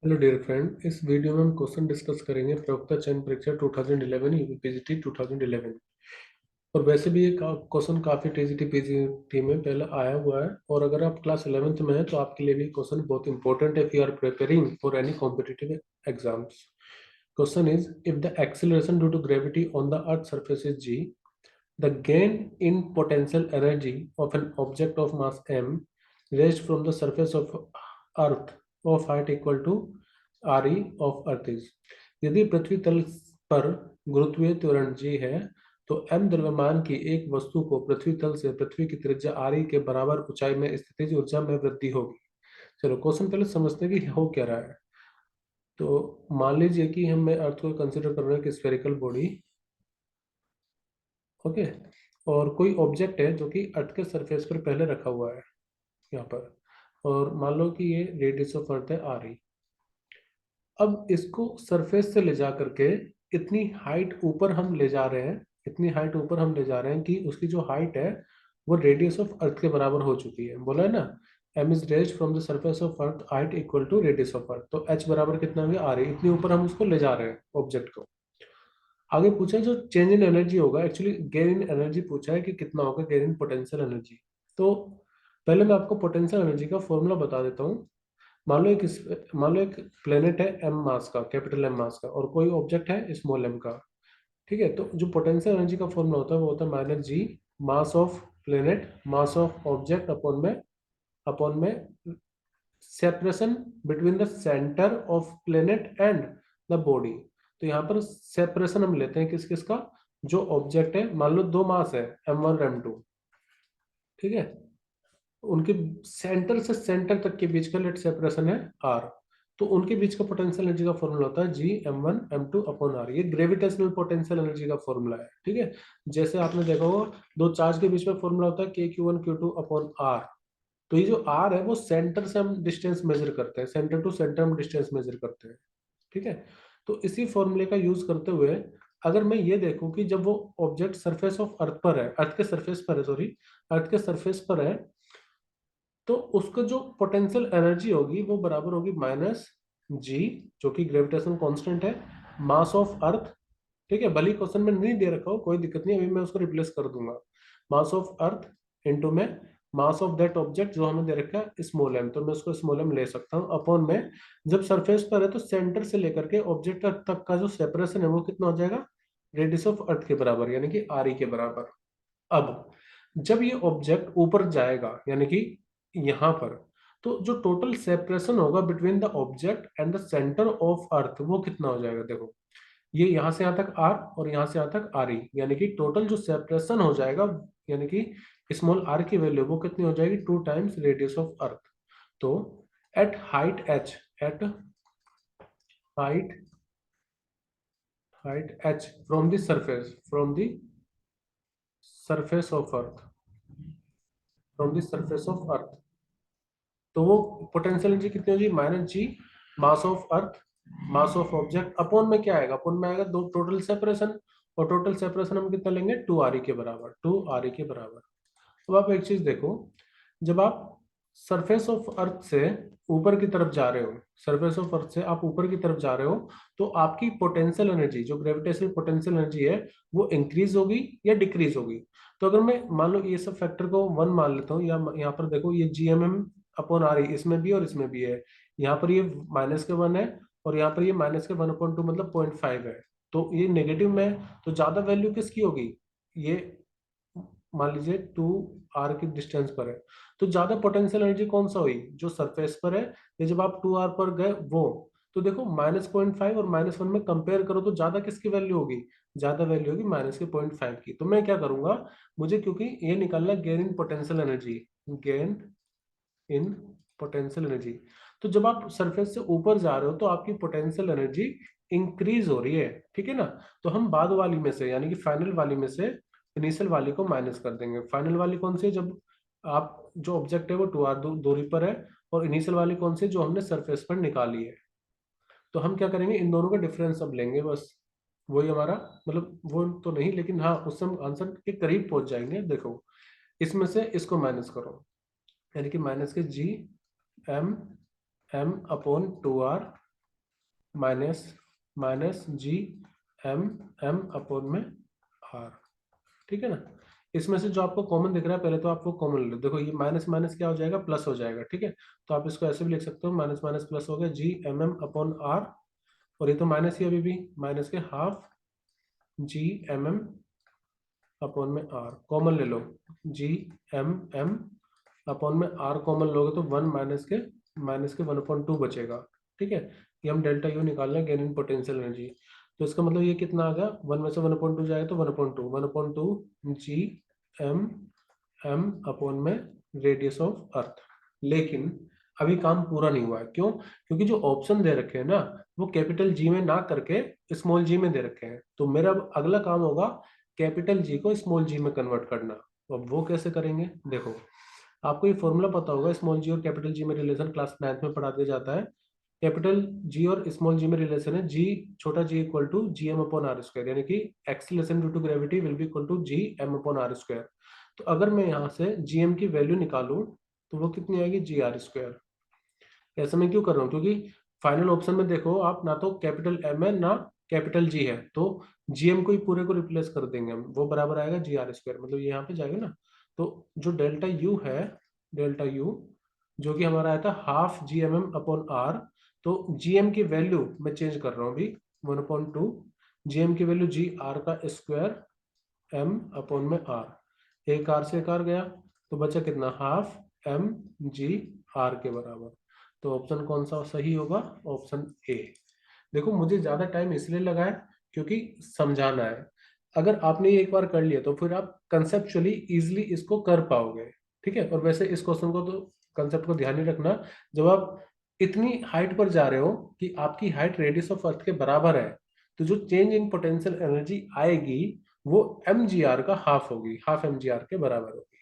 Hello dear friend, इस video में हम क्वेश्चन डिस्कस करेंगे प्रवक्ता चयन परीक्षा 2011 यूपीपीजीटी 2011। और वैसे भी ये क्वेश्चन काफ़ी टीजीटी पीजीटी में पहले आया हुआ है, और अगर आप क्लास 11th में हैं तो आपके लिए भी क्वेश्चन बहुत इंपॉर्टेंट है if you are preparing for any competitive exams. Question is, if the acceleration due to gravity on the earth surface is g, the gain in potential energy of an object of mass m raised from the surface of earth of height equal to re of earth is। यदि पृथ्वी तल पर गुरुत्वीय त्वरण g है तो m द्रव्यमान की एक वस्तु को पृथ्वी तल से पृथ्वी की त्रिज्या re के बराबर ऊंचाई में स्थितिज ऊर्जा में वृद्धि होगी। चलो क्वेश्चन पहले समझते हैं कि हो क्या रहा है। तो मान लीजिए कि हमें अर्थ को कंसिडर कर रहे हैं कि स्फेरिकल बॉडी, ओके, और कोई ऑब्जेक्ट है जो कि अर्थ के सरफेस पर पहले रखा हुआ है यहाँ पर, और मान लो कि ये रेडियस ऑफ अर्थ है आर। अब इसको सरफेस से ले जा करके इतनी हाइट ऊपर हम ले जा रहे हैं, इतनी हाइट ऊपर हम ले जा रहे हैं कि उसकी जो हाइट है वो रेडियस ऑफ अर्थ के बराबर हो चुकी है। बोला है ना, M is raised from the surface of earth height equal to radius of earth, तो एच बराबर कितना हो गया आर। इतनी ऊपर हम उसको ले जा रहे हैं ऑब्जेक्ट को। आगे पूछा है जो चेंज इन एनर्जी होगा, एक्चुअली गेन इन एनर्जी पूछा है कि कितना होगा गेन इन पोटेंशियल एनर्जी। तो पहले मैं आपको पोटेंशियल एनर्जी का फॉर्मूला बता देता हूँ। मान लो एक प्लेनेट है एम मास का, कैपिटल एम मास का, और कोई ऑब्जेक्ट है स्मॉल एम का। ठीक है, तो जो पोटेंशियल एनर्जी का फॉर्मूला होता है वो होता है minus G mass of planet mass of object upon में separation between the centre of planet and the body. तो यहाँ पर सेपरेशन हम लेते हैं किस किस का, जो ऑब्जेक्ट है, मान लो दो मास है m1 और m2, ठीक है, उनके सेंटर से सेंटर तक के बीच का लेट सेपरेशन है r। तो उनके बीच का पोटेंशियल एनर्जी का फॉर्मूला होता है जी m1 m2 अपॉन r। ये ग्रेविटेशनल पोटेंशियल एनर्जी का फॉर्मूला है। ठीक है, जैसे आपने देखा होगा दो चार्ज के बीच में फॉर्मूला होता है k q1 q2 upon r। तो ये जो r है वो सेंटर से हम डिस्टेंस मेजर करते हैं, सेंटर टू सेंटर हम डिस्टेंस मेजर करते हैं। ठीक है, तो इसी फॉर्मूले का यूज करते हुए अगर मैं ये देखूं कि जब वो ऑब्जेक्ट सरफेस ऑफ अर्थ पर है, अर्थ के सरफेस पर है, सॉरी, अर्थ के सरफेस पर है, तो उसका जो पोटेंशियल एनर्जी होगी वो बराबर होगी माइनस जी, जो कि ग्रेविटेशन कांस्टेंट है, मास ऑफ अर्थ। ठीक है, भले क्वेश्चन में नहीं दे रखा हो कोई दिक्कत नहीं, अभी मैं उसको रिप्लेस कर दूंगा। मास ऑफ अर्थ इंटू में मास ऑफ दैट ऑब्जेक्ट जो हमें दे रखा है स्मॉल एम, तो मैं उसको स्मॉल एम ले सकता हूँ, अपॉन में जब सरफेस पर है तो सेंटर से लेकर के ऑब्जेक्ट तक का जो सेपरेशन है वो कितना हो जाएगा, रेडियस ऑफ अर्थ के बराबर, यानी कि आर ई के बराबर। अब जब ये ऑब्जेक्ट ऊपर जाएगा यानी कि यहाँ पर, तो जो टोटल सेपरेशन होगा between the object and the centre of earth वो कितना हो जाएगा। देखो, ये यहाँ से यहाँ तक आर और यहाँ से यहाँ तक आर ई, यानी कि टोटल जो सेपरेशन हो जाएगा, यानी कि स्मॉल आर की वैल्यू वो कितनी हो जाएगी, 2 टाइम्स रेडियस ऑफ अर्थ। तो at height h, at height height h from the surface of earth, from the surface of earth, तो वो पोटेंशियल एनर्जी कितनी होगी, minus G mass of earth mass of object upon में क्या आएगा, upon में आएगा दो टोटल सेपरेशन, और टोटल सेपरेशन हम कितना लेंगे, 2 आर ई के बराबर, 2 आर ई के बराबर। अब आप एक चीज देखो, जब आप सरफेस ऑफ अर्थ से ऊपर की तरफ जा रहे हो, सरफेस ऑफ अर्थ से आप ऊपर की तरफ जा रहे हो, तो आपकी पोटेंशियल एनर्जी जो ग्रेविटेशनल पोटेंशियल एनर्जी है वो इंक्रीज होगी या डिक्रीज होगी। तो अगर मैं मान लो ये सब फैक्टर को 1 मान लेता हूँ, या यहाँ पर देखो ये G M M upon R E इसमें भी और इसमें भी है, यहाँ पर ये माइनस के 1 है और यहाँ पर ये माइनस के 1/2 मतलब 0.5 है, तो ये नेगेटिव में है। तो ज्यादा वैल्यू किसकी होगी, ये मान लीजिए 2 आर की डिस्टेंस पर है, तो ज्यादा पोटेंशियल एनर्जी कौन सा हुई, जो सरफेस पर है, या जब आप 2 आर पर गए वो। तो देखो -0.5 और -1 में कंपेयर करो तो ज्यादा किसकी वैल्यू होगी, ज्यादा वैल्यू होगी माइनस के 0.5 की। तो मैं क्या करूंगा, मुझे क्योंकि ये निकालना gain in potential energy, gain in potential energy, तो जब आप सरफेस से ऊपर जा रहे हो तो आपकी पोटेंशियल एनर्जी इंक्रीज हो रही है। ठीक है ना, तो हम बाद वाली में से यानी कि फाइनल वाली में से इनिशियल वाली को माइनस कर देंगे। फाइनल वाली कौन सी है, जब आप जो ऑब्जेक्ट है वो 2 आर दूरी पर है, और इनिशियल वाली कौन सी जो हमने सरफेस पर निकाली है। तो हम क्या करेंगे, इन दोनों का डिफरेंस अब लेंगे, बस वही हमारा, मतलब वो तो नहीं लेकिन हाँ उससे हम आंसर के करीब पहुंच जाएंगे। देखो, इसमें से इसको माइनस करो, यानी कि माइनस के G M M upon 2 R minus G M M upon में आर, ठीक है ना। इसमें से जो आपको कॉमन दिख रहा है पहले तो आप वो कॉमन ले लो। देखो ये माइनस माइनस क्या हो जाएगा, प्लस हो जाएगा, ठीक है। तो आप इसको ऐसे भी लिख सकते हो, माइनस माइनस प्लस हो गया, G M M upon R, और ये तो माइनस ही अभी भी, माइनस के half G M M upon में आर, कॉमन ले लो, जी एम एम अपॉन में आर कॉमन लोगे तो वन माइनस के 1/2 बचेगा, ठीक है। ये हम डेल्टा यू निकाल रहे हैं, गेन इन पोटेंशियल एनर्जी। तो इसका मतलब ये कितना आ गया, 1 में से 1/2 जाएगा तो 1/2 जी एम एम अपॉन में रेडियस ऑफ अर्थ। लेकिन अभी काम पूरा नहीं हुआ है, क्यों? क्योंकि जो ऑप्शन दे रखे हैं ना, वो कैपिटल जी में ना करके स्मॉल जी में दे रखे हैं। तो मेरा अब अगला काम होगा कैपिटल जी को स्मॉल जी में कन्वर्ट करना। तो अब वो कैसे करेंगे, देखो आपको ये फॉर्मूला पता होगा, स्मॉल जी और कैपिटल जी में रिलेशन क्लास 9th में पढ़ा दिया जाता है। कैपिटल जी और स्मॉल जी में रिलेशन है, जी छोटा g equal to G M upon R square, यानी कि acceleration due to gravity will be equal to G M upon R square. तो अगर मैं यहाँ से जी एम की वैल्यू निकालूं तो वो कितनी आएगी, जी आर स्क्वायर। ऐसा मैं क्यों कर रहा हूँ, क्योंकि फाइनल ऑप्शन में देखो आप, ना तो कैपिटल एम है ना कैपिटल जी है, तो जीएम को ही पूरे को रिप्लेस कर देंगे हम, वो बराबर आएगा जी आर स्क्वायर, मतलब ये यहाँ पे जाएगा ना। तो जो डेल्टा यू है, डेल्टा यू जो कि हमारा आया था half G M M upon R, तो जीएम की वैल्यू मैं चेंज कर रहा हूँ अभी, 1/2 जीएम की वैल्यू जी आर का स्क्वायर एम अपॉन में आर, एक आर से एक आर गया तो बचा कितना, हाफ एम जी आर के बराबर। तो ऑप्शन कौन सा सही होगा, ऑप्शन ए। देखो मुझे ज्यादा टाइम इसलिए लगा है क्योंकि समझाना है। अगर आपने ये एक बार कर लिया तो फिर आप कंसेप्चुअली इजिली इसको कर पाओगे, ठीक है। और वैसे इस क्वेश्चन को तो कंसेप्ट को ध्यान ही रखना, जब आप इतनी हाइट पर जा रहे हो कि आपकी हाइट रेडियस ऑफ अर्थ के बराबर है, तो जो चेंज इन पोटेंशियल एनर्जी आएगी वो एम जी आर का हाफ होगी, हाफ एम जी आर के बराबर होगी।